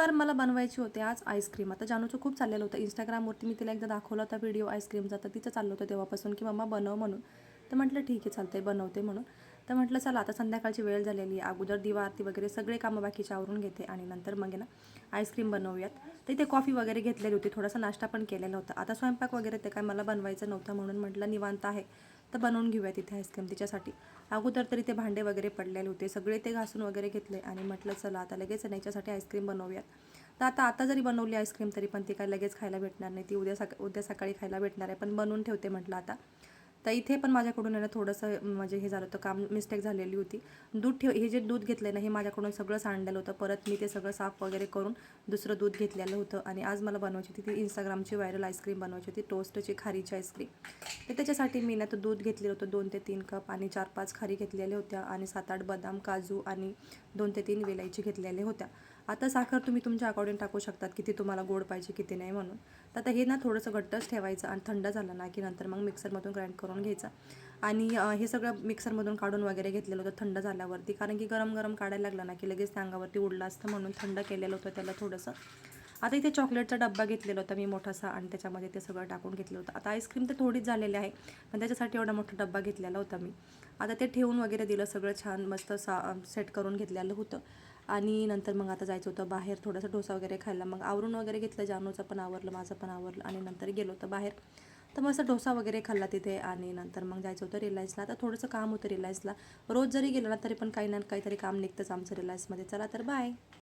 तर मला बनवायची होते आज आईस्क्रीम. आता जानूचं खूप चाललेलं होतं इंस्टाग्रामवरती, मी तिला एकदा दाखवला होता व्हिडिओ आईस्क्रीमचा, तर तिचं चाललं होतं तेव्हापासून की मम्मा बनव म्हणून. तर म्हटलं ठीक आहे चालतंय बनवते म्हणून. तर म्हटलं चला आता संध्याकाळची वेळ झालेली आहे, अगोदर दिवा आरती वगैरे सगळे कामं बाकीचे आवरून घेते आणि नंतर मग आहे ना आईस्क्रीम बनवूयात. तर इथे कॉफी वगैरे घेतलेली होती, थोडासा नाश्ता पण केलेला होता. आता स्वयंपाक वगैरे ते काय मला बनवायचं नव्हतं म्हणून म्हटलं निवांत आहे तर बनवून घेऊया तिथे आईस्क्रीम तिच्यासाठी. अगोदर तरी ते भांडे वगैरे पडलेले होते, सगळे ते घासून वगैरे घेतले आणि म्हटलं चला आता लगेच याच्यासाठी आईस्क्रीम बनवूयात. तर आता जरी बनवली आईस्क्रीम तरी पण ती काय लगेच खायला भेटणार नाही, ती उद्या सकाळी खायला भेटणार आहे, पण बनवून ठेवते म्हटलं आता. तर इथे पण माझ्याकडून आहे ना थोडंसं म्हणजे हे झालं होतं काम, मिस्टेक झालेली होती. हे जे दूध घेतलं ना हे माझ्याकडून सगळं सांडलेलं होतं, परत मी ते सगळं साफ वगैरे करून दुसरं दूध घेतलेलं होतं. आणि आज मला बनवायची होती ती इंस्टाग्रामची व्हायरल आईस्क्रीम बनवायची होती, टोस्टची खारीची आईस्क्रीम. तर त्याच्यासाठी मी ना तर दूध घेतलेलं होतं 2 ते 3 कप आणि 4-5 खारी घेतलेल्या होत्या आणि 7-8 बदाम, काजू आणि 2 ते 3 वेलायची घेतलेल्या होत्या. आता साखर तुम्ही तुमच्या अकॉर्डिंग टाकू शकतात, किती तुम्हाला गोड पाहिजे किती नाही म्हणून. तर आता हे ना थोडंसं घट्टच ठेवायचं आणि थंड झालं ना की नंतर मग मिक्सरमधून ग्राइंड करून घ्यायचं. आणि हे सगळं मिक्सरमधून काढून वगैरे घेतलेलं होतं थंड झाल्यावरती, कारण की गरम गरम काढायला लागलं ना की लगेच त्या अंगावरती उडलं असतं, म्हणून थंड केलेलं होतं त्याला थोडंसं. आता इथे चॉकलेटचा डब्बा घेतलेला होता मी मोठासा आणि त्याच्यामध्ये ते सगळं टाकून घेतलं होतं. आता आईस्क्रीम तर थोडीच झालेली आहे, पण त्याच्यासाठी एवढा मोठा डब्बा घेतलेला होता मी. आता ते ठेवून वगैरे दिलं, सगळं छान मस्त सेट करून घेतलेलं होतं. आणि नंतर मग आता जायचं होतं बाहेर थोडासा डोसा वगैरे खायला. मग आवरून वगैरे घेतलं, जानूचं पण आवरलं, माझं पण आवरलं आणि नंतर गेलो होतं बाहेर. तर मस्त डोसा वगैरे खाल्ला तिथे आणि नंतर मग जायचं होतं रिलायन्सला. आता थोडंसं काम होतं रिलायन्सला, रोज जरी गेलं ना तरी पण काही ना काहीतरी काम निघतंच आमचं रिलायन्समध्ये. चला तर बाय.